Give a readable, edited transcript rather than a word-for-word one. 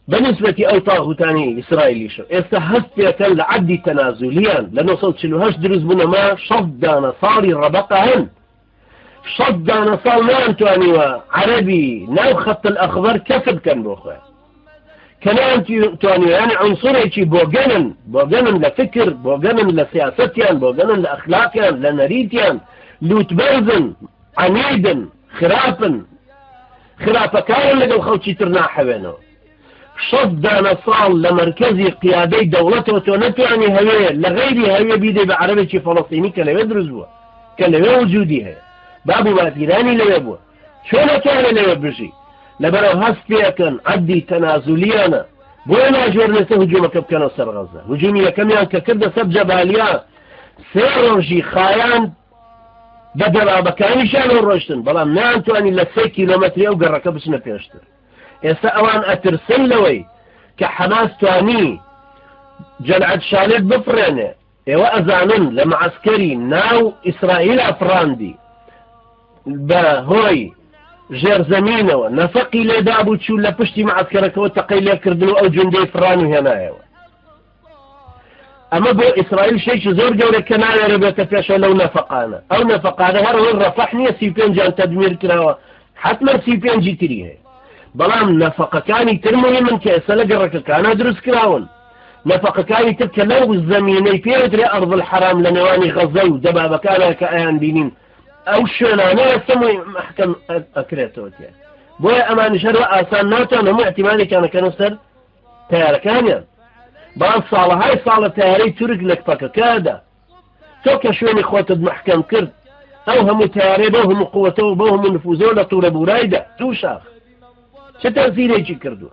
بالنسبة أو طاغوتاني إسرائيلي شو استهزت لعدي تنازليا لأنه صوت شلوهاش دروز بنا ما شض نصاري ربقهن شض نصار ما أنتواني عربي ناو خط الأخضر كسب كان بوخوة كان أنتواني يعني عنصري بوغنن لفكر بوغنن لسياستيان بوغنن لأخلاقيان لنريتيان لوتبرزن عنيدا خرافة كان لقل خوتي ترناح بينه شد نصال لمركزي قيادي دولته وتونته يعني هوية لغيري هوية بيدي بعربي فلسطيني كلا يدرسوا كلا وجودها بابو باتيراني لا يبوا شو كان لا يبرشي لبرو هستي كان عدي تنازليانا بوين جورنته هجومك بكانوا سر غزة هجومية كم يان ككرد سب جباليا سيرجي خايان بدل بكاني شانو روشتن بلام نانتو اني لسي كيلومتري او قرقه بسنا بيشتر إسا أوان أترسل لوي كحماس تواني جلعد شالب بفرينه إيوا أزانن لمعسكري ناو إسرائيل أفراندي باهوي جير زمينه نفقي لدابو تشول لبشتي معسكرك وتقيل يكردنو أو جندي فرانو هنا إيوا أما بو إسرائيل شيء زور جوري كنايا ربيت فيش لو نفقانا أو نفقانا هرو رفحني سيبين جان تدمير كراوا حتما سيبين جيتريه بلام نفقة كاني ترمي من كأسا لقرك كان أدرس كراون نفقة كاني تبكى لو الزميني في أدري أرض الحرام لنواني غزو دبابة كان كأيان بينين أو شنا أنا أسمي محكم أكريتوتيا بويا أمان شروع آسان ناتو أنا معتماني كانوا سر تيار كانيا بلام صالة هاي صالة تياري ترك لك فكا كادا توكا شويني خوتد محكم كرد أو هم تياري بوهم قوته بوهم نفوزو لطول برايدة دو شاخ چه تأثیری چی کردو